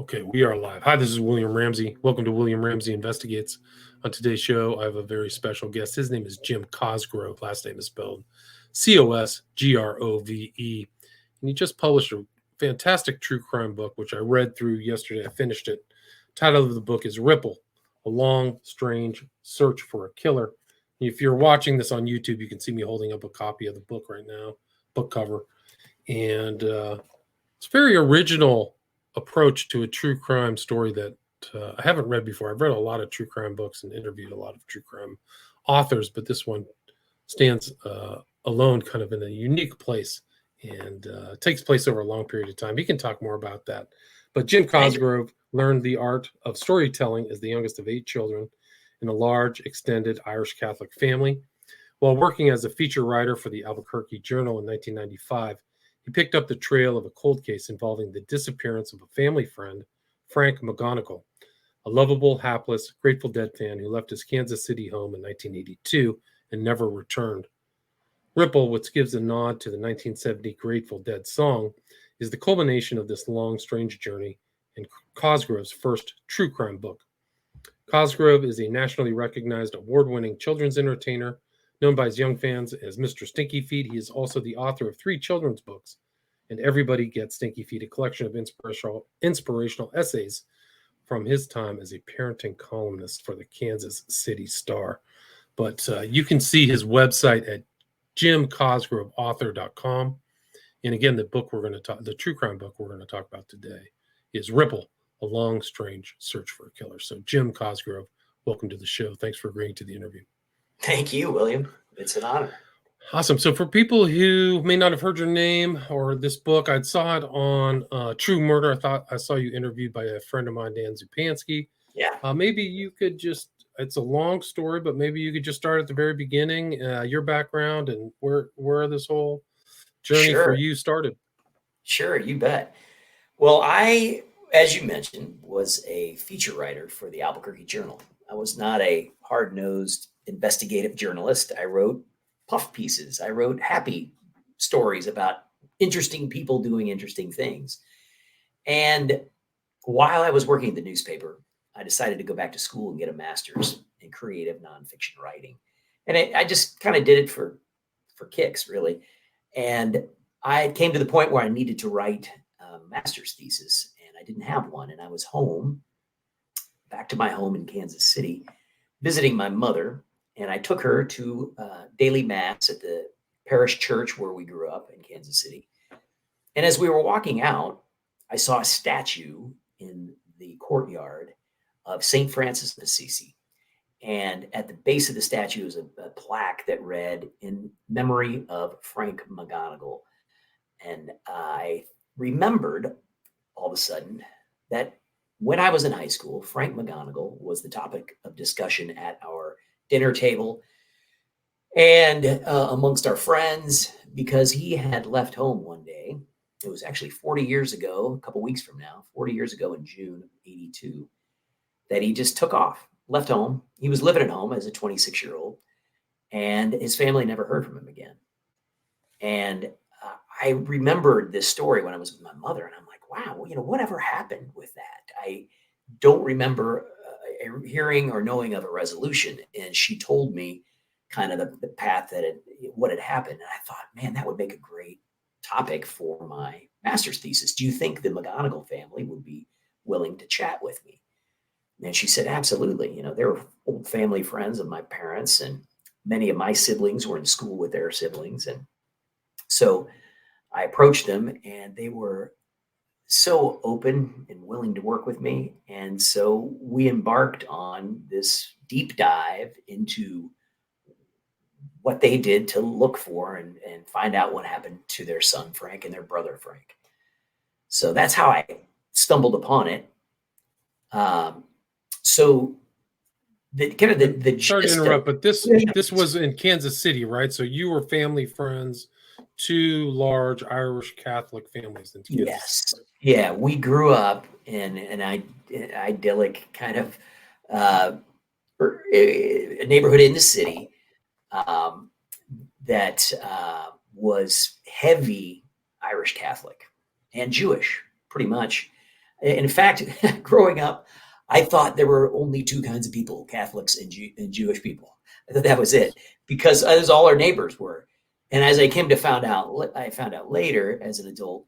Okay, we are live. Hi, this is William Ramsey. Welcome to William Ramsey Investigates. On today's show, I have a very special guest. His name is Jim Cosgrove. Last name is spelled Cosgrove. And he just published a fantastic true crime book, which I read through yesterday. I finished it. Title of the book is Ripple, A Long, Strange Search for a Killer. If you're watching this on YouTube, you can see me holding up a copy of the book right now, book cover. And it's very original approach to a true crime story that I haven't read before. I've read a lot of true crime books and interviewed a lot of true crime authors, but this one stands alone kind of in a unique place and takes place over a long period of time. He can talk more about that. But Jim Cosgrove learned the art of storytelling as the youngest of 8 children in a large, extended Irish Catholic family. While working as a feature writer for the Albuquerque Journal in 1995, he picked up the trail of a cold case involving the disappearance of a family friend, Frank McGonigal, a lovable, hapless, Grateful Dead fan who left his Kansas City home in 1982 and never returned. Ripple, which gives a nod to the 1970 Grateful Dead song, is the culmination of this long, strange journey and Cosgrove's first true crime book. Cosgrove is a nationally recognized award-winning children's entertainer known by his young fans as Mr. Stinky Feet. He is also the author of 3 children's books, and Everybody Gets Stinky Feet, a collection of inspirational essays from his time as a parenting columnist for the Kansas City Star. But you can see his website at jimcosgroveauthor.com. And again, the true crime book we're going to talk about today is Ripple, A Long, Strange Search for a Killer. So Jim Cosgrove, welcome to the show. Thanks for agreeing to the interview. Thank you, William. It's an honor. Awesome. So for people who may not have heard your name or this book, I saw it on True Murder. I saw you interviewed by a friend of mine, Dan Zupansky. Yeah. Maybe you could just, it's a long story, but maybe you could just start at the very beginning, your background and where this whole journey for you started. Sure, you bet. Well, I, as you mentioned, was a feature writer for the Albuquerque Journal. I was not a hard-nosed investigative journalist. I wrote puff pieces. I wrote happy stories about interesting people doing interesting things. And while I was working at the newspaper, I decided to go back to school and get a master's in creative nonfiction writing. And I just kind of did it for kicks, really. And I came to the point where I needed to write a master's thesis, and I didn't have one. And I was back to my home in Kansas City, visiting my mother. And I took her to daily mass at the parish church where we grew up in Kansas City. And as we were walking out, I saw a statue in the courtyard of St. Francis of Assisi. And at the base of the statue was a plaque that read, "In memory of Frank McGonigal." And I remembered all of a sudden that when I was in high school, Frank McGonigal was the topic of discussion at our dinner table and amongst our friends, because he had left home one day. It was actually 40 years ago, a couple weeks from now, 40 years ago in June of 82, that he just took off, left home. He was living at home as a 26-year-old, and his family never heard from him again. And I remembered this story when I was with my mother, and I'm like, wow, whatever happened with that? I don't remember hearing or knowing of a resolution. And she told me kind of the path what had happened. And I thought, man, that would make a great topic for my master's thesis. Do you think the McGonigal family would be willing to chat with me? And she said, absolutely. They were old family friends of my parents, and many of my siblings were in school with their siblings. And so I approached them, and they were so open and willing to work with me. And so we embarked on this deep dive into what they did to look for and find out what happened to their son, Frank, and their brother, Frank. So that's how I stumbled upon it. So the sorry to interrupt, but this was in Kansas City, right? So you were family friends, 2 large Irish Catholic families in Kansas. Yes. Yeah, we grew up in an idyllic kind of a neighborhood in the city that was heavy Irish Catholic and Jewish, pretty much. In fact, growing up, I thought there were only two kinds of people: Catholics and Jewish people. I thought that was it, because as all our neighbors were. And as I found out later as an adult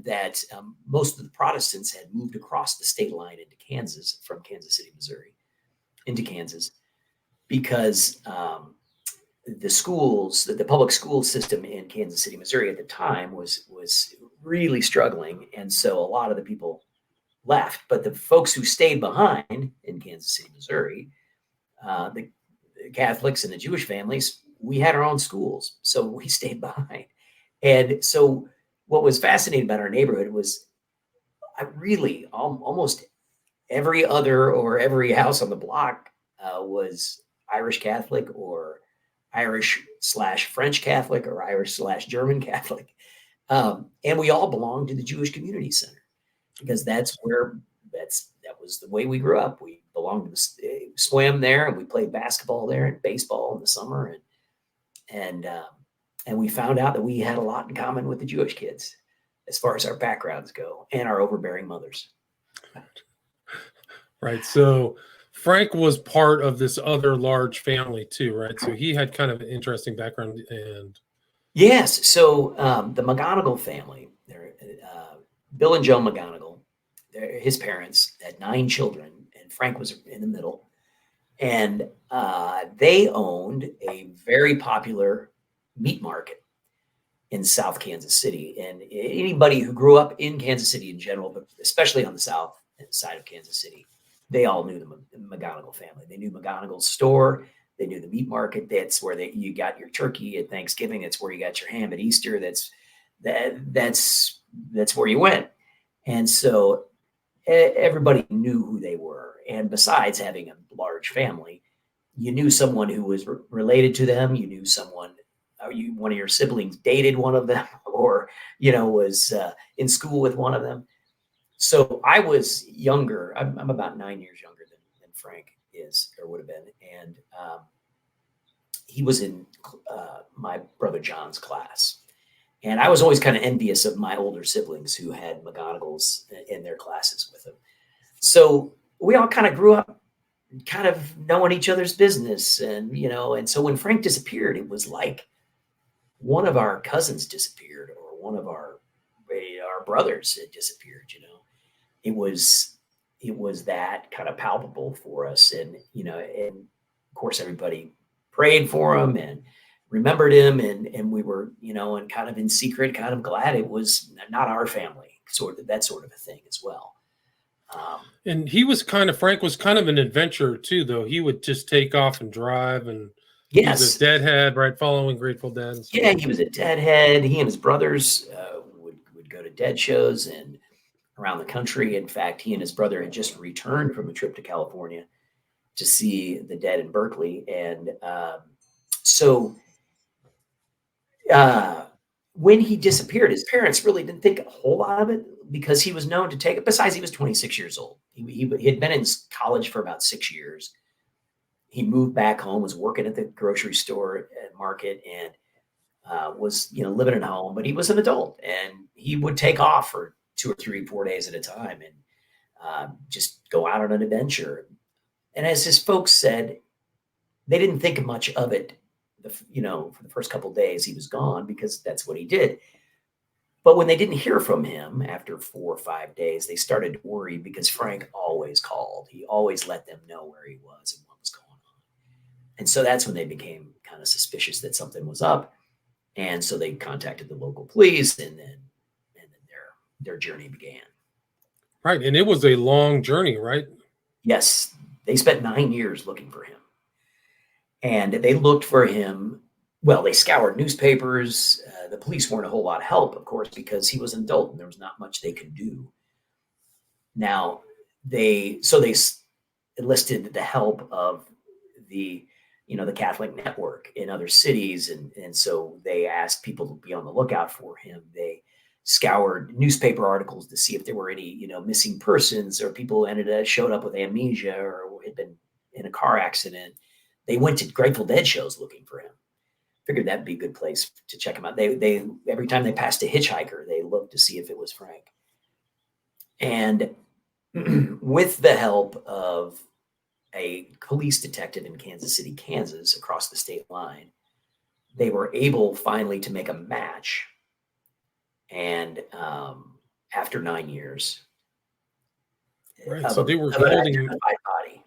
that most of the Protestants had moved across the state line into Kansas from Kansas City, Missouri, into Kansas, because the public school system in Kansas City, Missouri at the time was really struggling, and so a lot of the people left. But the folks who stayed behind in Kansas City, Missouri, the Catholics and the Jewish families, we had our own schools, so we stayed behind. And so, what was fascinating about our neighborhood was, I really almost every house on the block was Irish Catholic, or Irish/French Catholic, or Irish/German Catholic, and we all belonged to the Jewish Community Center, because that was the way we grew up. We belonged to swam there, and we played basketball there and baseball in the summer, and we found out that we had a lot in common with the Jewish kids as far as our backgrounds go, and our overbearing mothers. Right. So Frank was part of this other large family too, right? So he had kind of an interesting background. And Yes. So the McGonigal family, Bill and Joe McGonigal, his parents had 9 children, and Frank was in the middle. And they owned a very popular meat market in South Kansas City. And anybody who grew up in Kansas City in general, but especially on the south side of Kansas City, they all knew the McGonigal family. They knew McGonigal's store. They knew the meat market. That's where you got your turkey at Thanksgiving. That's where you got your ham at Easter. That's where you went. And so everybody knew who they were. And besides having a large family, you knew someone who was related to them. You knew someone, one of your siblings dated one of them, or was in school with one of them. So I was younger. I'm about 9 years younger than Frank is, or would have been, and he was in my brother John's class. And I was always kind of envious of my older siblings who had McGonagals in their classes with them. So we all kind of grew up kind of knowing each other's business. And so when Frank disappeared, it was like one of our cousins disappeared, or one of our brothers had disappeared. It was that kind of palpable for us. And of course everybody prayed for him and remembered him, and we were, and kind of in secret, kind of glad it was not our family, that sort of a thing as well. And Frank was kind of an adventurer too, though. He would just take off and drive, and yes, he was a deadhead, right? Following Grateful Dead. And yeah, he was a deadhead. He and his brothers would go to Dead shows and around the country. In fact, he and his brother had just returned from a trip to California to see the Dead in Berkeley. And so when he disappeared, his parents really didn't think a whole lot of it, because he was known to take it. Besides, he was 26 years old. He had been in college for about 6 years. He moved back home, was working at the grocery store at market, and was living at home. But he was an adult, and he would take off for 2 or 3, 4 days at a time, and just go out on an adventure. And as his folks said, they didn't think much of it, for the first couple of days he was gone, because that's what he did. But when they didn't hear from him after 4 or 5 days, they started to worry, because Frank always called. He always let them know where he was and what was going on. And so that's when they became kind of suspicious that something was up. And so they contacted the local police, and then their journey began. Right. And it was a long journey, right? Yes. They spent 9 years looking for him. And they looked for him. Well, they scoured newspapers. The police weren't a whole lot of help, of course, because he was an adult and there was not much they could do. Now, they enlisted the help of the Catholic network in other cities. And so they asked people to be on the lookout for him. They scoured newspaper articles to see if there were any, missing persons, or people showed up with amnesia, or had been in a car accident. They went to Grateful Dead shows looking for him. Figured that'd be a good place to check him out. They every time they passed a hitchhiker, they looked to see if it was Frank. And with the help of a police detective in Kansas City, Kansas, across the state line, they were able finally to make a match. And after 9 years Right. of, So they were of an holding identified body.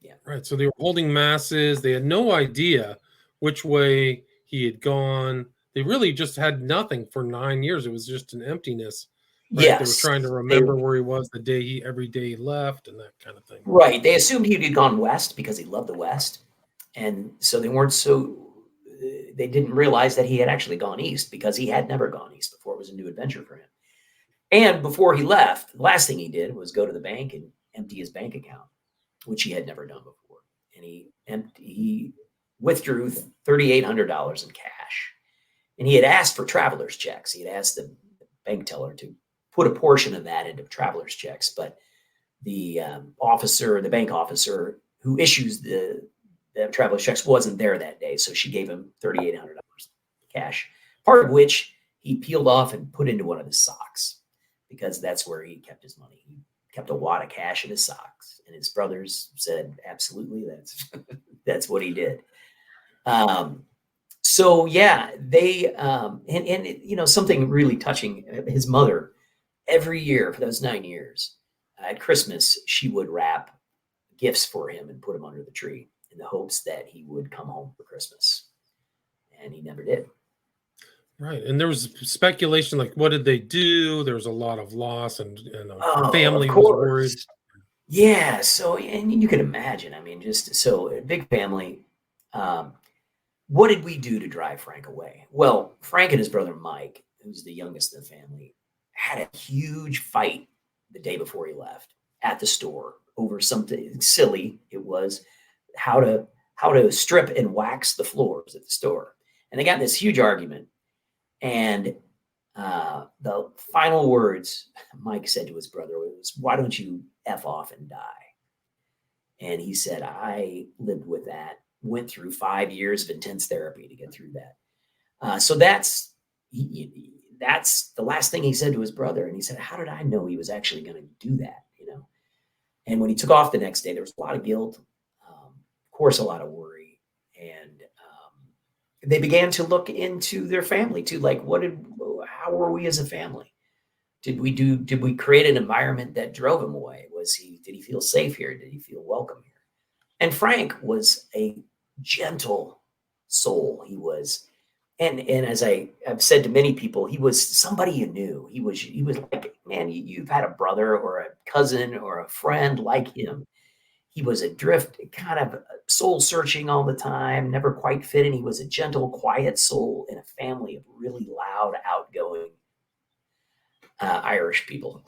Yeah. right. So they were holding masses. They had no idea which way he had gone. They really just had nothing for 9 years. It was just an emptiness, right? They were Yes. trying to They remember where he was the day every day he left and that kind of thing. right. They assumed he had gone west because he loved the West. And so they didn't realize that he had actually gone east because he had never gone east before. It was a new adventure for him. And before he left, the last thing he did was go to the bank and empty his bank account, which he had never done before. And he withdrew $3,800 in cash. And he had asked for traveler's checks. He had asked the bank teller to put a portion of that into traveler's checks, but the bank officer who issues the traveler's checks wasn't there that day, so she gave him $3,800 cash, part of which he peeled off and put into one of his socks because that's where he kept his money. He kept a wad of cash in his socks, and his brothers said, "Absolutely, that's what he did." So yeah, they something really touching. His mother, every year for those 9 years, at Christmas, she would wrap gifts for him and put them under the tree in the hopes that he would come home for Christmas, and he never did. Right. And there was speculation like, what did they do? There was a lot of loss, and Oh, of family was worried. course. Yeah. So, and you can imagine. I mean, just so a big family. Um, what did we do to drive Frank away? Well, Frank and his brother Mike, who's the youngest in the family, had a huge fight the day before he left at the store over something silly. It was how to strip and wax the floors at the store, and they got in this huge argument. And the final words Mike said to his brother was, "Why don't you F off and die?" And he said, "I lived with that, went through 5 years of intense therapy to get through that." So that's the last thing he said to his brother. And he said, "How did I know he was actually going to do that?" And when he took off the next day, there was a lot of guilt, of course, a lot of worry, and they began to look into their family too. Like, how were we as a family? Did we create an environment that drove him away? Did he feel safe here? Did he feel welcome here? And Frank was a gentle soul. He was, and as I've said to many people, he was somebody you knew. He was like, man, you've had a brother or a cousin or a friend like him. He was adrift, kind of soul searching all the time, never quite fit in. He was a gentle, quiet soul in a family of really loud, outgoing Irish people.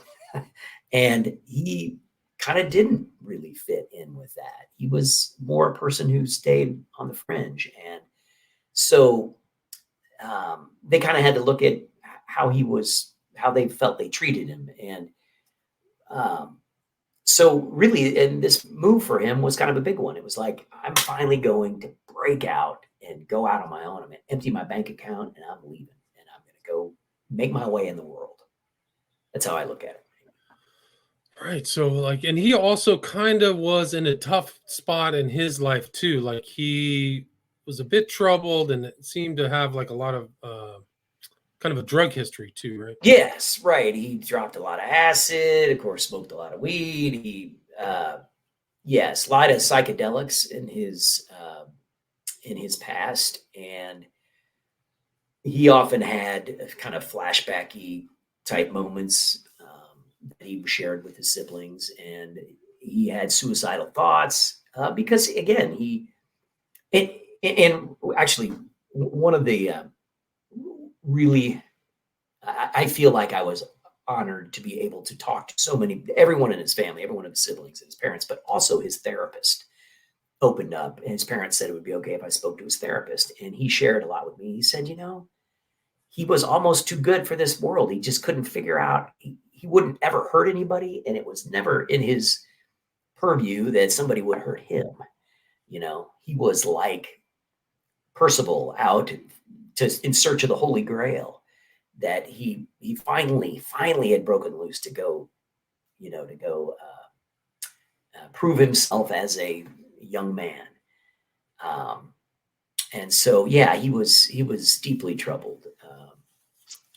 And he kind of didn't really fit in with that. He was more a person who stayed on the fringe. And so they kind of had to look at how they felt they treated him. And so really, and this move for him was kind of a big one. It was like, I'm finally going to break out and go out on my own. I'm going to empty my bank account and I'm leaving and I'm going to go make my way in the world. That's how I look at it. Right. So like, and he also kind of was in a tough spot in his life too. Like he was a bit troubled and it seemed to have like a lot of kind of a drug history too, right? Yes, right. He dropped a lot of acid, of course, smoked a lot of weed. Yes, a lot of psychedelics in his past, and he often had kind of flashbacky type moments that he shared with his siblings, and he had suicidal thoughts because, again, and actually one of the really, I feel like I was honored to be able to talk to everyone in his family, every one of his siblings and his parents, but also his therapist opened up. And his parents said it would be okay if I spoke to his therapist. And he shared a lot with me. He said, he was almost too good for this world. He just couldn't figure out, he wouldn't ever hurt anybody. And it was never in his purview that somebody would hurt him. He was like Percival out in search of the Holy Grail, that he finally had broken loose to go to go prove himself as a young man. And so, yeah, he was deeply troubled.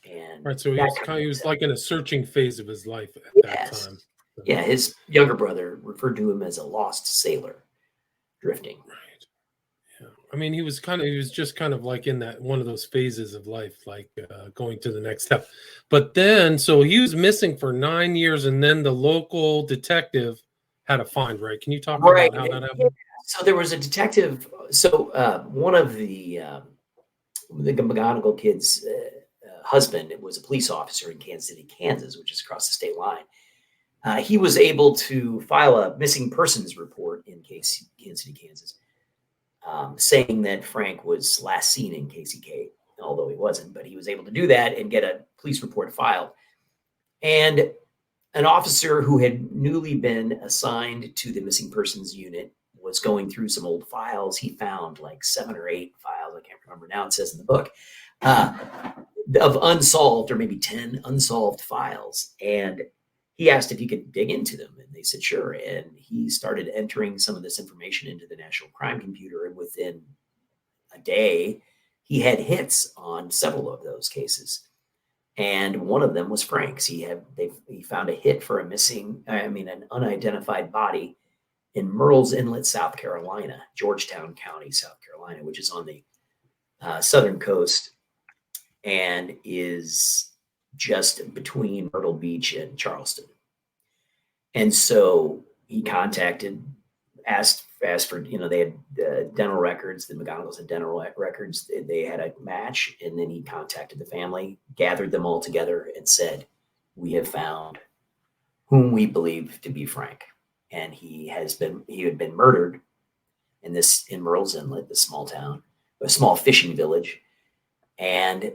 And Right. So that he was like in a searching phase of his life at that yes, time. So, yeah, his younger brother referred to him as a lost sailor drifting. right. Yeah. I mean, he was just kind of like in that one of those phases of life, like going to the next step. But then, so he was missing for 9 years, and then the local detective had a find, right? Can you talk Right. about how that Yeah. happened? So there was a detective. So one of the McGonagall kid's husband was a police officer in Kansas City, Kansas, which is across the state line. He was able to file a missing persons report in Kansas City, Kansas, saying that Frank was last seen in KCK, although he wasn't. But he was able to do that and get a police report filed. And an officer who had newly been assigned to the missing persons unit was going through some old files. He found like 7 or 8 files. I can't remember now. It says in the book uh, of unsolved, or maybe 10 unsolved files. And he asked if he could dig into them. And they said, sure. And he started entering some of this information into the National Crime Computer. And within a day, he had hits on several of those cases. And one of them was Frank's. He found a hit for an unidentified body in Murrells Inlet, South Carolina, Georgetown County, South Carolina, which is on the southern coast and is just between Myrtle Beach and Charleston. And so he asked for, they had dental records. The McGonagalls had dental records. They had a match, and then he contacted the family, gathered them all together, and said, "We have found whom we believe to be Frank, and he had been murdered in Murrells Inlet, this small town, a small fishing village, and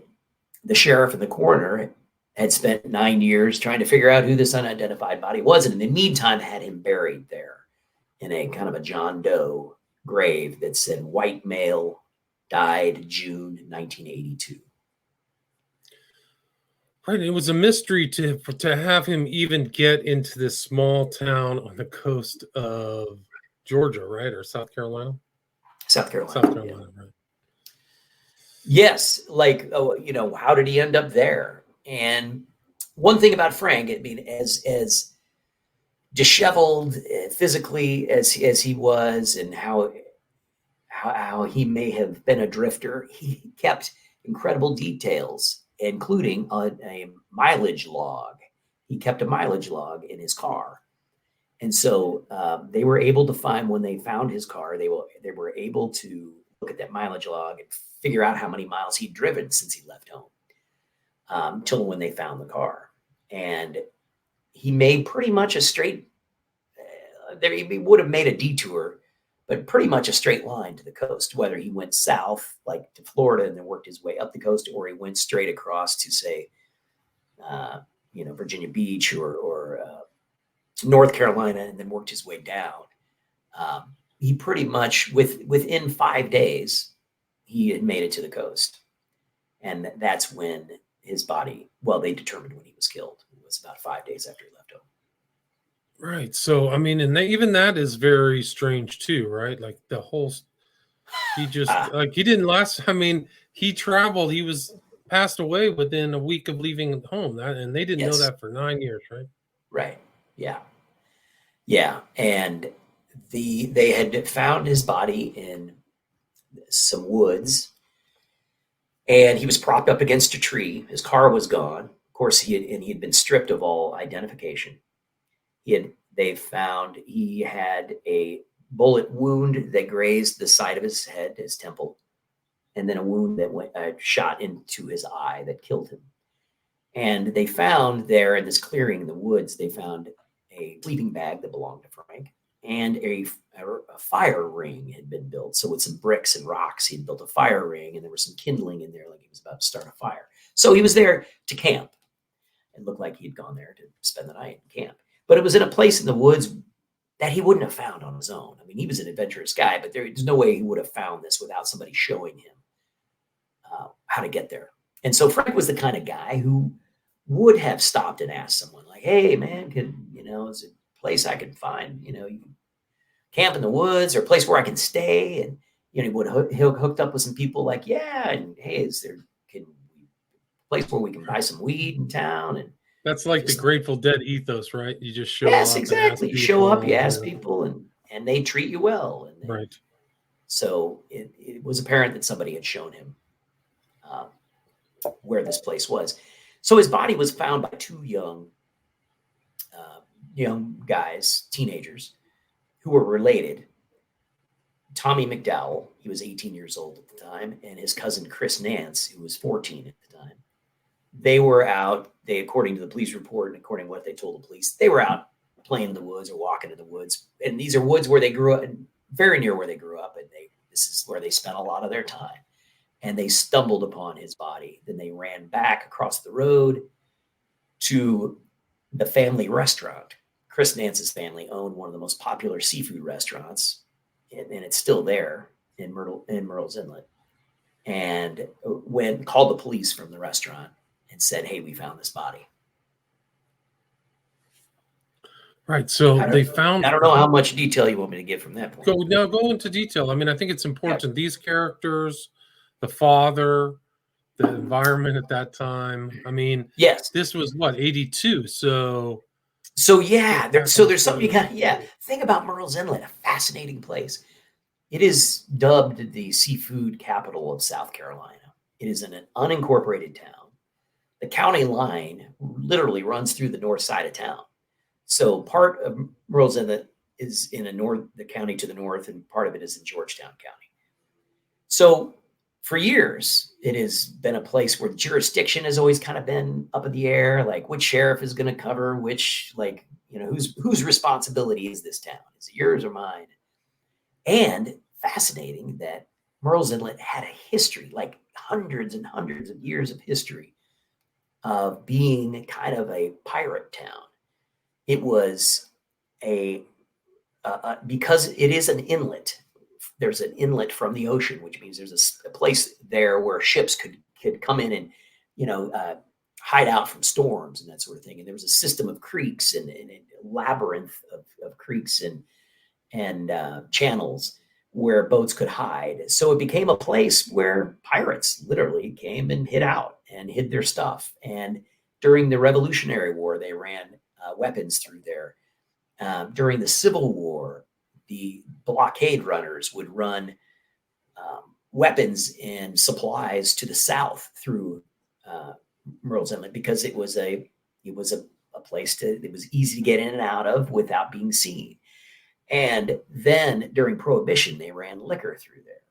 the sheriff and the coroner had spent 9 years trying to figure out who this unidentified body was, and in the meantime had him buried there in a kind of a John Doe grave that said white male, died June 1982. Right. It was a mystery to have him even get into this small town on the coast of Georgia, right? Or South Carolina? South Carolina. South Carolina, yeah. Right. Yes. Like, how did he end up there? And one thing about Frank, as disheveled physically as he was, and how he may have been a drifter, he kept incredible details, including a mileage log. He kept a mileage log in his car. And so they were able to find, when they found his car, they were able to look at that mileage log and figure out how many miles he'd driven since he left home, till when they found the car. And he made pretty much a straight, he would have made a detour, but pretty much a straight line to the coast, whether he went south, like to Florida, and then worked his way up the coast, or he went straight across to, say, Virginia Beach or North Carolina, and then worked his way down. He pretty much, within 5 days, he had made it to the coast. And that's when his body, they determined when he was killed. It was about 5 days after he left home. Right. So, I mean, and even that is very strange too, right? Like the whole, he just, he didn't last. I mean, he traveled, he was passed away within a week of leaving home. And they didn't know that for 9 years, right? Right. Yeah. Yeah. And they had found his body in some woods, and he was propped up against a tree. His car was gone. Of course, he had been stripped of all identification. They found he had a bullet wound that grazed the side of his head, his temple, and then a wound that shot into his eye that killed him. And they found there in this clearing in the woods, they found a sleeping bag that belonged to Frank, and a fire ring had been built. So with some bricks and rocks, he'd built a fire ring, and there was some kindling in there, like he was about to start a fire. So he was there to camp. It looked like he'd gone there to spend the night in camp. But it was in a place in the woods that he wouldn't have found on his own. I mean, he was an adventurous guy, but there's no way he would have found this without somebody showing him how to get there. And so Frank was the kind of guy who would have stopped and asked someone like, "Hey, man, is it a place I can find, you can camp in the woods or a place where I can stay?" And he would hooked up with some people like, "Yeah, and hey, is there a place where we can buy some weed in town?" And That's like the just Grateful Dead ethos, right? You just show yes, up and ask exactly. You show up, you people. ask Yeah. people, and they treat you well. And Right. so it was apparent that somebody had shown him um, where this place was. So his body was found by two uh, young guys, teenagers, who were related. Tommy McDowell, he was 18 years old at the time, and his cousin Chris Nance, who was 14 at the time. They were out, according to the police report and according to what they told the police, they were out playing in the woods or walking in the woods. And these are woods where they grew up, and very near where they grew up, and this is where they spent a lot of their time. And they stumbled upon his body. Then they ran back across the road to the family restaurant. Chris Nance's family owned one of the most popular seafood restaurants, and it's still there in Myrtle's Inlet. And called the police from the restaurant and said, "Hey, we found this body." Right. So I they don't, found I don't know how much detail you want me to give from that point. go into detail. I mean, I think it's Yeah. important. These characters, the father, the environment at that time. I mean, Yes. this was what, 82. So Yeah, there's something you got. Yeah, yeah. think about Myrtle's Inlet, a fascinating place. It is dubbed the seafood capital of South Carolina. It is in an unincorporated town. The county line literally runs through the north side of town. So part of Myrtle's Inlet is in the county to the north, and part of it is in Georgetown County. So for years, it has been a place where jurisdiction has always kind of been up in the air, like which sheriff is going to cover which, like, whose responsibility is this town? Is it yours or mine? And fascinating that Myrtle's Inlet had a history, like hundreds and hundreds of years of history of being kind of a pirate town. It was because it is an inlet. There's an inlet from the ocean, which means there's a place there where ships could come in and hide out from storms and that sort of thing. And there was a system of creeks and a labyrinth of creeks and channels where boats could hide. So it became a place where pirates literally came and hid out and hid their stuff. And during the Revolutionary War, they ran weapons through there. During the Civil War, the blockade runners would run weapons and supplies to the south through Myrtle's Inlet because it was a place it was easy to get in and out of without being seen. And then during Prohibition, they ran liquor through there.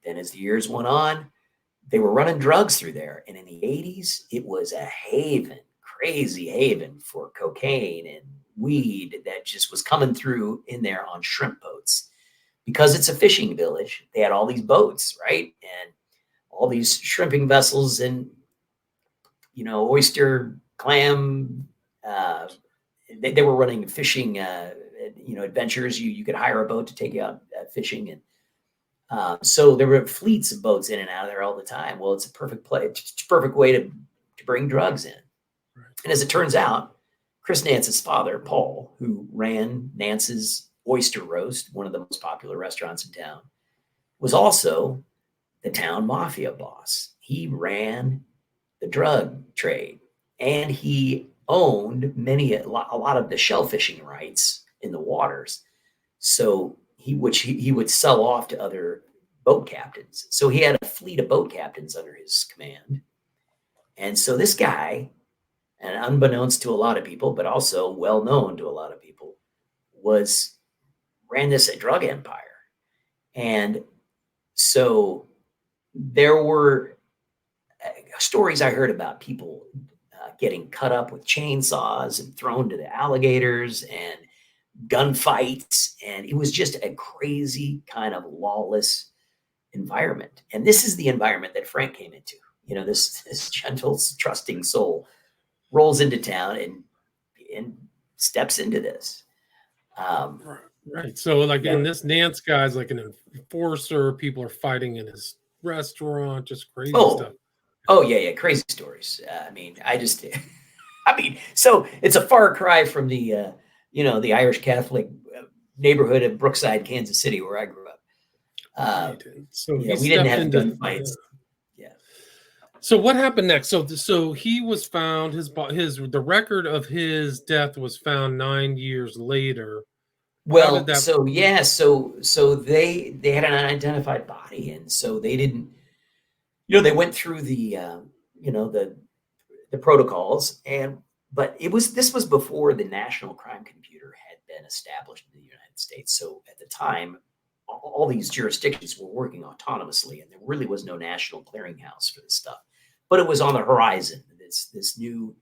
Then as the years went on, they were running drugs through there. And in the 80s, it was a haven, crazy haven for cocaine and weed that just was coming through in there on shrimp boats. Because it's a fishing village, they had all these boats, right? And all these shrimping vessels and, oyster, clam. They were running fishing, adventures. You could hire a boat to take you out fishing. And so there were fleets of boats in and out of there all the time. Well, it's a perfect place. It's a perfect way to bring drugs in. Right. And as it turns out, Chris Nance's father, Paul, who ran Nance's Oyster Roast, one of the most popular restaurants in town, was also the town mafia boss. He ran the drug trade, and he owned a lot of the shell fishing rights in the waters. So he would sell off to other boat captains. So he had a fleet of boat captains under his command. And so this guy, and unbeknownst to a lot of people, but also well known to a lot of people, ran this drug empire. And so there were stories I heard about people getting cut up with chainsaws and thrown to the alligators and gunfights. And it was just a crazy kind of lawless environment. And this is the environment that Frank came into. This gentle, trusting soul rolls into town and steps into this. Right. So, like in this Nance guy's like an enforcer. People are fighting in his restaurant. Just crazy stuff. Oh yeah, crazy stories. I mean, so it's a far cry from the the Irish Catholic neighborhood of Brookside, Kansas City, where I grew up. Uh, Right. So he we didn't stepped have into. gunfights. Yeah. So what happened next? So he was found. The record of his death was found 9 years later. How did Well, that? so yeah, so they had an unidentified body, and so they didn't. They went through the the protocols, and but this was before the national crime computer had been established in the United States. So at the time, all these jurisdictions were working autonomously, and there really was no national clearinghouse for this stuff. But it was on the horizon. This new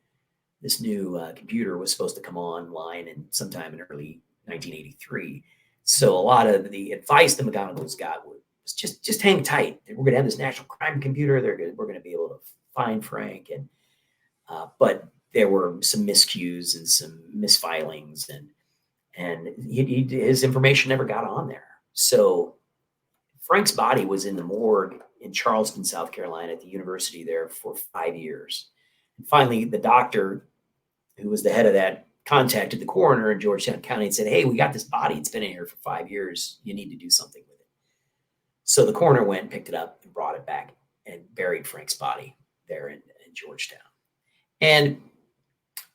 computer was supposed to come online in sometime in early 1983. So a lot of the advice the McGonagalls got was just hang tight. We're going to have this national crime computer. We're going to be able to find Frank, and but there were some miscues and some misfilings, and his information never got on there. So Frank's body was in the morgue in Charleston, South Carolina, at the university there for 5 years. And finally, the doctor who was the head of that contacted the coroner in Georgetown County and said, "Hey, we got this body. It's been in here for 5 years. You need to do something with it." So the coroner went, picked it up, and brought it back and buried Frank's body there in Georgetown. And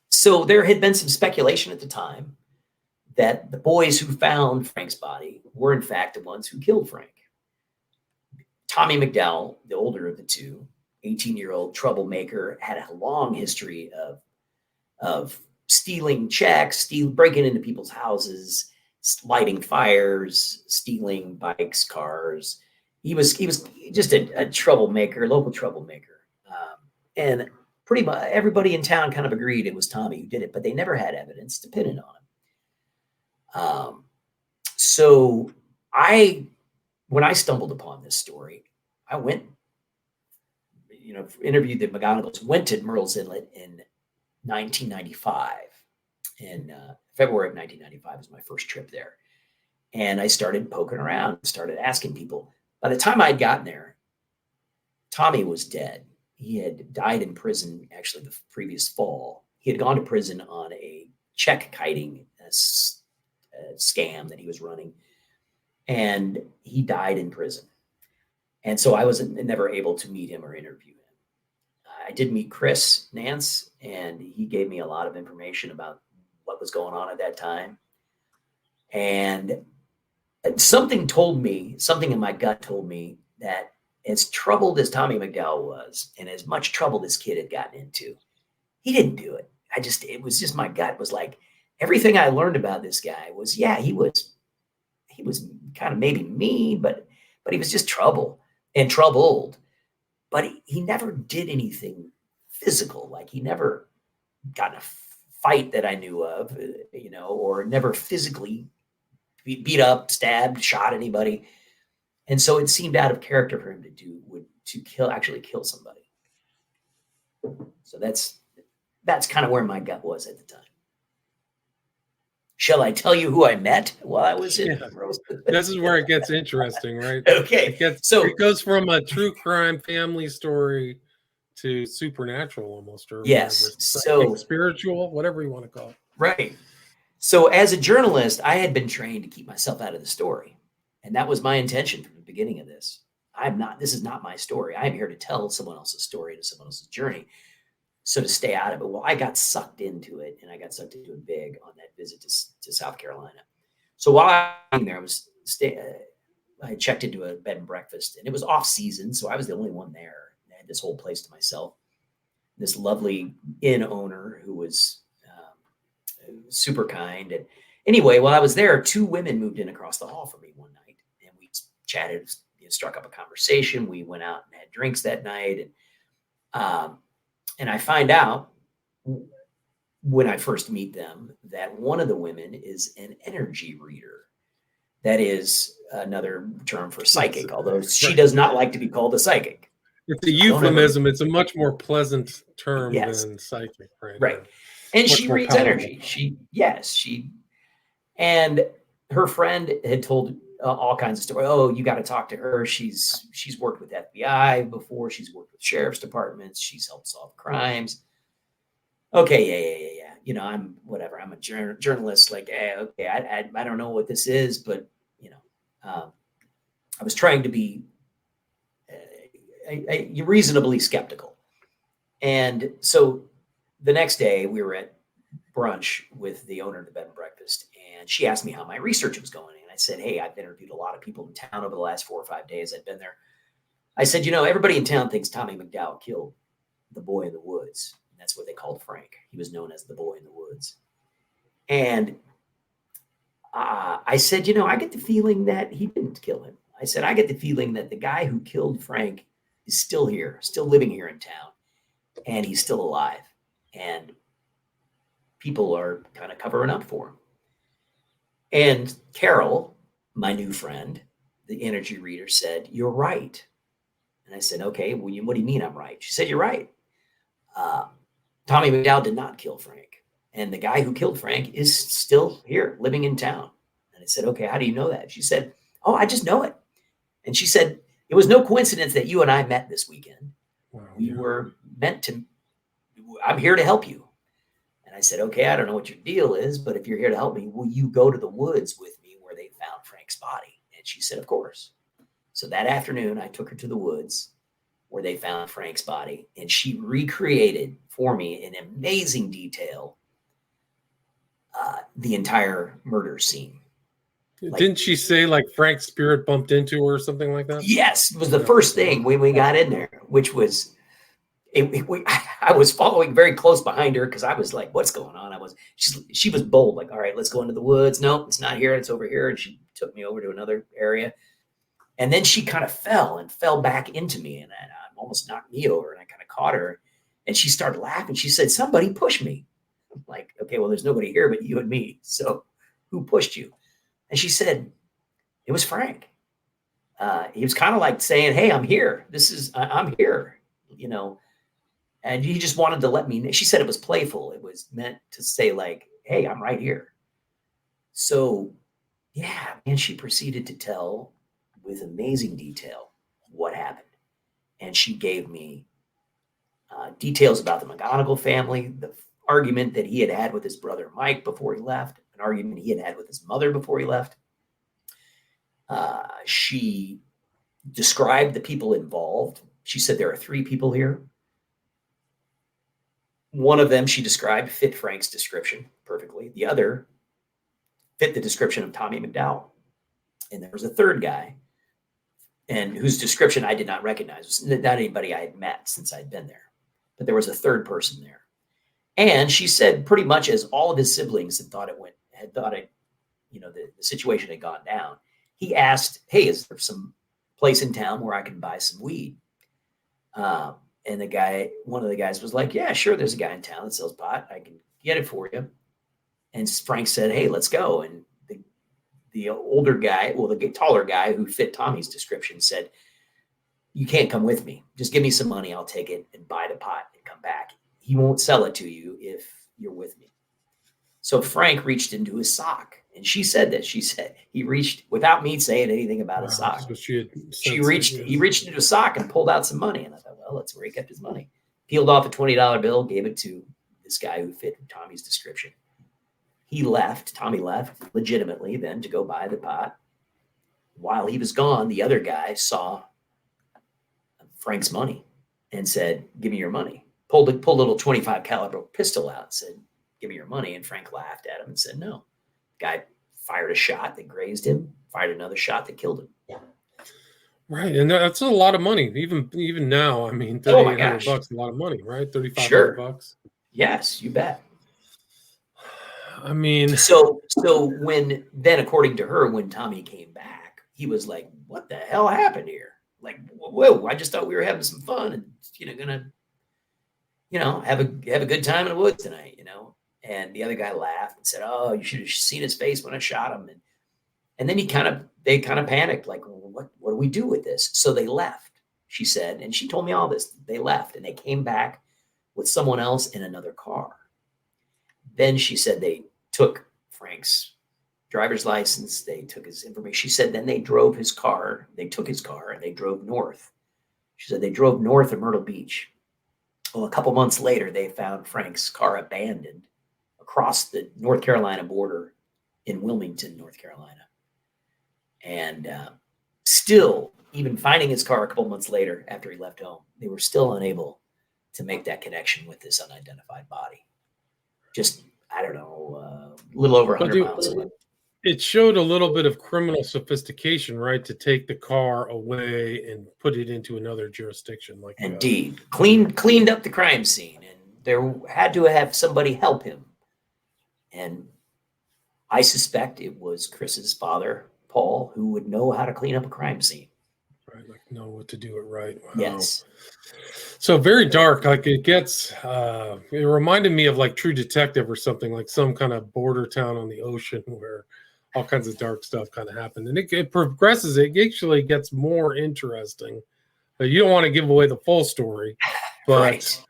so there had been some speculation at the time that the boys who found Frank's body were, in fact, the ones who killed Frank. Tommy McDowell, the older of the two, 18-year-old troublemaker, had a long history of stealing checks, breaking into people's houses, lighting fires, stealing bikes, cars. He was just a troublemaker, local troublemaker, and pretty much everybody in town kind of agreed it was Tommy who did it, but they never had evidence to pin it on him. So when I stumbled upon this story, I went, interviewed the McGonagalls, went to Murrells Inlet in 1995. In February of 1995 was my first trip there. And I started poking around, started asking people. By the time I'd gotten there, Tommy was dead. He had died in prison, actually, the previous fall. He had gone to prison on a check kiting scam that he was running, and he died in prison. And so I was never able to meet him or interview him. I did meet Chris Nance, and he gave me a lot of information about what was going on at that time. And something in my gut told me that as troubled as Tommy McDowell was, and as much trouble this kid had gotten into, he didn't do it. It was just my gut was like, everything I learned about this guy was, he was kind of maybe mean, but he was just trouble and troubled. But he never did anything physical. Like he never got in a fight that I knew of, or never physically beat up, stabbed, shot anybody. And so it seemed out of character for him to actually kill somebody. So that's kind of where my gut was at the time. Shall I tell you who I met while I was in Rose? This is where it gets interesting, right? Okay. It goes from a true crime family story to supernatural almost, or yes, whatever, spiritual, whatever you want to call it. Right. So as a journalist, I had been trained to keep myself out of the story. And that was my intention from the beginning of this. This is not my story. I'm here to tell someone else's story, to someone else's journey. So to stay out of it, well, I got sucked into it, and I got sucked into it big on that visit to South Carolina. So while I was there, I checked into a bed and breakfast, and it was off season, so I was the only one there. I had this whole place to myself. This lovely inn owner who was super kind. And anyway, while I was there, two women moved in across the hall from me one night, and we chatted, struck up a conversation. We went out and had drinks that night, and I find out when I first meet them that one of the women is an energy reader. That is another term for psychic, although she does not like to be called a psychic. It's a euphemism. It's a much more pleasant term than psychic, right? Right. And she reads energy. And her friend had told all kinds of stories. Oh, you got to talk to her. She's worked with FBI before. She's worked with sheriff's departments. She's helped solve crimes. Okay, yeah. You know, I'm whatever. I'm a journalist. Like, hey, okay, I don't know what this is, but you know, I was trying to be reasonably skeptical. And so the next day we were at brunch with the owner of the bed and breakfast, and she asked me how my research was going. And I said, hey, I've interviewed a lot of people in town over the last 4 or 5 days I've been there. I said, you know, everybody in town thinks Tommy McDowell killed the boy in the woods. And that's what they called Frank. He was known as the boy in the woods. And I said, you know, I get the feeling that he didn't kill him. I said, I get the feeling that the guy who killed Frank is still here, still living here in town, and he's still alive. And people are kind of covering up for him. And Carol, my new friend, the energy reader, said, you're right. And I said, okay, well, what do you mean I'm right? She said, you're right. Tommy McDowell did not kill Frank. And the guy who killed Frank is still here, living in town. And I said, okay, how do you know that? She said, oh, I just know it. And she said, it was no coincidence that you and I met this weekend. Wow, we were meant to, I'm here to help you. And I said, okay, I don't know what your deal is, but if you're here to help me, will you go to the woods with me where they found Frank's body? And she said, of course. So that afternoon, I took her to the woods where they found Frank's body, and she recreated for me in amazing detail the entire murder scene. Didn't she say like Frank's spirit bumped into her or something like that? Yes, it was the first thing when we got in there, which was I was following very close behind her because I was like, what's going on? She was bold, like, all right, let's go into the woods. Nope, it's not here, it's over here. And she took me over to another area. And then she kind of fell back into me, and almost knocked me over, and I kind of caught her, and she started laughing. She said, somebody pushed me. I'm like, okay, well, there's nobody here but you and me. So who pushed you? And she said, it was Frank. He was kind of like saying, hey, I'm here. I'm here, you know. And he just wanted to let me know. She said it was playful. It was meant to say like, hey, I'm right here. So yeah, and she proceeded to tell with amazing detail what happened. And she gave me details about the McGonigal family, the argument that he had with his brother Mike before he left, an argument he had with his mother before he left. She described the people involved. She said there are 3 people here. One of them she described fit Frank's description perfectly. The other fit the description of Tommy McDowell. And there was a third guy, and whose description I did not recognize. It was not anybody I had met since I'd been there. But there was a third person there. And she said pretty much as all of his siblings had thought you know, the situation had gone down. He asked, hey, is there some place in town where I can buy some weed? And one of the guys was like, yeah, sure. There's a guy in town that sells pot. I can get it for you. And Frank said, hey, let's go. And the older guy, well, the taller guy who fit Tommy's description said, you can't come with me. Just give me some money. I'll take it and buy the pot and come back. He won't sell it to you if you're with me. So Frank reached into his sock. And she said he reached without me saying anything about his sock. So he reached into his sock and pulled out some money. And I thought, well, that's where he kept his money. Peeled off a $20 bill, gave it to this guy who fit Tommy's description. Tommy left legitimately then to go buy the pot. While he was gone, the other guy saw Frank's money and said, give me your money. Pulled a little 25 caliber pistol out and said, give me your money. And Frank laughed at him and said, no. Guy fired a shot that grazed him, fired another shot that killed him. Right. And that's a lot of money. Even now, I mean, $3,800 a lot of money, right? $3,500. Yes, you bet. I mean, so then according to her, when Tommy came back, he was like, what the hell happened here? Like, whoa, I just thought we were having some fun and, gonna, have a good time in the woods tonight, And the other guy laughed and said, oh, you should have seen his face when I shot him. And then they kind of panicked, like, what do we do with this? So they left, she said. And she told me all this. They left and they came back with someone else in another car. Then she said they took Frank's driver's license. They took his information. She said then they drove his car. They took his car and they drove north. She said they drove north of Myrtle Beach. Well, a couple months later, they found Frank's car abandoned across the North Carolina border in Wilmington, North Carolina. And still, even finding his car a couple months later after he left home, they were still unable to make that connection with this unidentified body. Just, I don't know, a little over 100 miles away. It showed a little bit of criminal sophistication, right? To take the car away and put it into another jurisdiction. Like Indeed. Cleaned up the crime scene. And there had to have somebody help him. And I suspect it was Chris's father, Paul, who would know how to clean up a crime scene. Right, like know what to do it right. Wow. Yes. So very dark. Like it gets, it reminded me of like True Detective or something, like some kind of border town on the ocean where all kinds of dark stuff kind of happened. And it progresses. It actually gets more interesting. But you don't want to give away the full story. But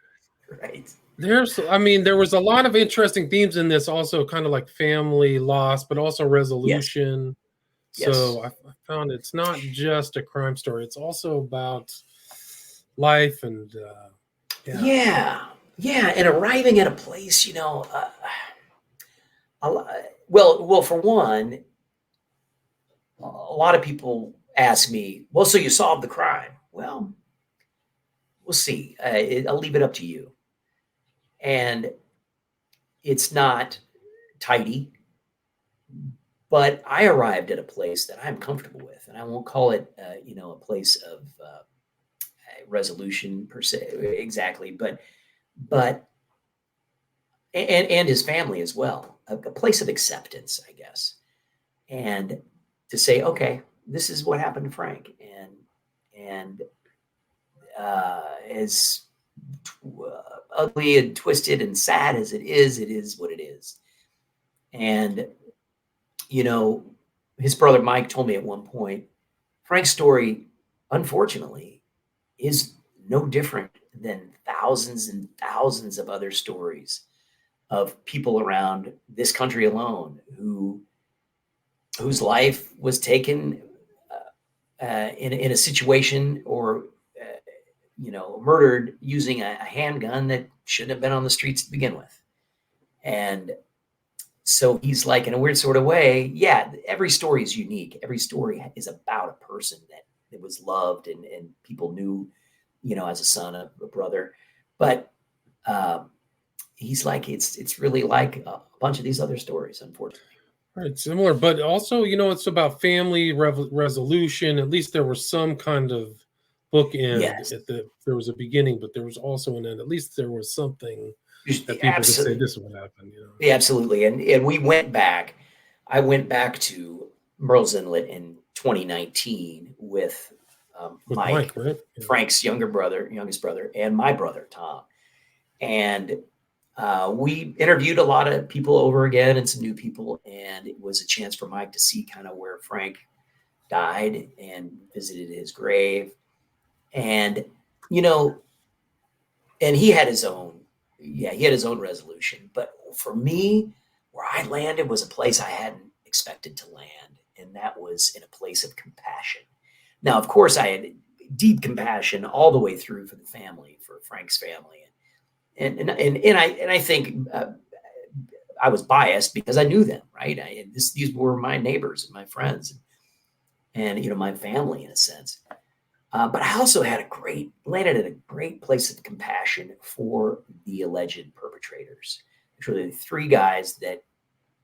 right. There was a lot of interesting themes in this, also kind of like family loss, but also resolution. Yes. So I found it's not just a crime story. It's also about life and yeah. And arriving at a place, well, for one, a lot of people ask me, well, so you solved the crime. Well, we'll see. I'll leave it up to you. And it's not tidy, but I arrived at a place that I'm comfortable with, and I won't call it, a place of resolution per se, exactly, but and his family as well, a place of acceptance, I guess, and to say, okay, this is what happened to Frank, and as ugly and twisted and sad as it is what it is. And his brother Mike told me at one point, Frank's story, unfortunately, is no different than thousands and thousands of other stories of people around this country alone whose life was taken in a situation or murdered using a handgun that shouldn't have been on the streets to begin with. And so he's like, in a weird sort of way, yeah, every story is unique. Every story is about a person that was loved and people knew, as a son, a brother. But he's like, it's really like a bunch of these other stories, unfortunately. Right, similar, but also, it's about family resolution. At least there was some kind of bookend. Yes. There was a beginning, but there was also an end. At least there was something that people could say this is what happened. Yeah, absolutely. And we went back. I went back to Merle's Inlet in 2019 with Mike, right? Yeah. Frank's youngest brother, and my brother, Tom. And we interviewed a lot of people over again and some new people. And it was a chance for Mike to see kind of where Frank died and visited his grave. And, and he had his own resolution. But for me, where I landed was a place I hadn't expected to land. And that was in a place of compassion. Now, of course, I had deep compassion all the way through for the family, for Frank's family. And I think I was biased because I knew them, right? These were my neighbors and my friends and my family in a sense. But I also landed at a great place of compassion for the alleged perpetrators. There's really three guys that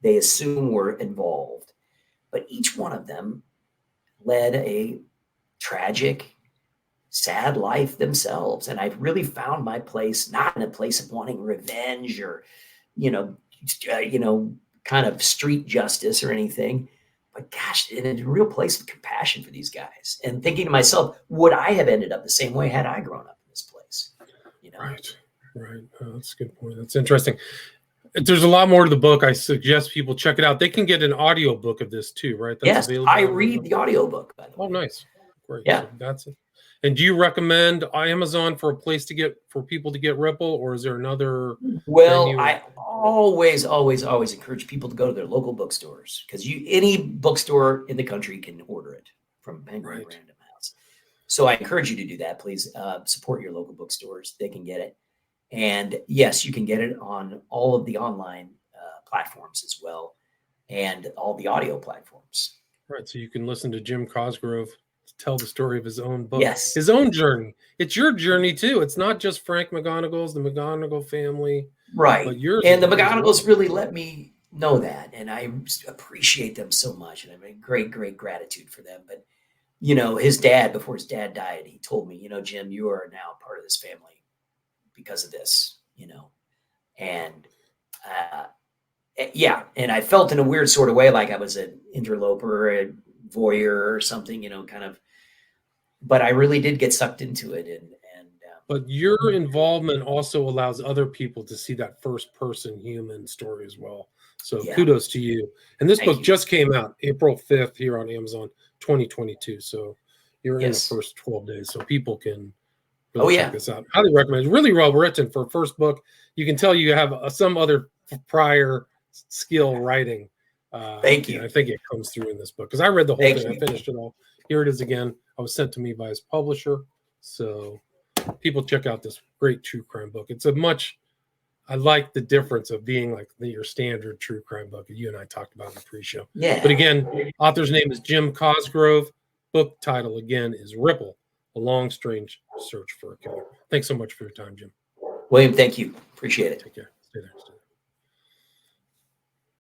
they assume were involved, but each one of them led a tragic, sad life themselves. And I really found my place, not in a place of wanting revenge or, kind of street justice or anything, but gosh, in a real place of compassion for these guys and thinking to myself, would I have ended up the same way had I grown up in this place? Right. Oh, that's a good point. That's interesting. There's a lot more to the book. I suggest people check it out. They can get an audio book of this too, right? That's available. I read the audio book, by the way. Oh, nice. Great. Yeah. So that's it. And do you recommend Amazon for a place for people to get Ripple, or is there another Well, venue? I always encourage people to go to their local bookstores, because any bookstore in the country can order it from Penguin Right. Random House. So I encourage you to do that. Please support your local bookstores; they can get it. And yes, you can get it on all of the online platforms as well, and all the audio platforms. Right. So you can listen to Jim Cosgrove tell the story of his own book, Yes, his own journey. It's your journey too. It's not just Frank McGonagall's, the McGonagall family, right. but yours And the as well. McGonagalls really let me know that, and I appreciate them so much, and I have a great gratitude for them. But his dad, before his dad died, he told me, Jim, you are now part of this family because of this, and yeah, and I felt in a weird sort of way like I was an interloper, a voyeur or something, kind of. But I really did get sucked into it, and but your involvement also allows other people to see that first person human story as well. So yeah, kudos to you. And this thank book you. just came out April 5th here on Amazon 2022. So you're in the Yes. first 12 days. So people can Oh really check yeah, this out. Highly recommend. It's really well written for a first book. You can tell you have some other prior skill writing. thank you. I think it comes through in this book because I read the whole Thank thing. you. I finished it all. Here it is again. I was sent to me by his publisher. So people check out this great true crime book. I like the difference of being like your standard true crime book that you and I talked about in the pre-show. Yeah. But again, author's name is Jim Cosgrove. Book title again is Ripple, A Long Strange Search for a Killer. Thanks so much for your time, Jim. William, thank you. Appreciate it. Take care. Stay there.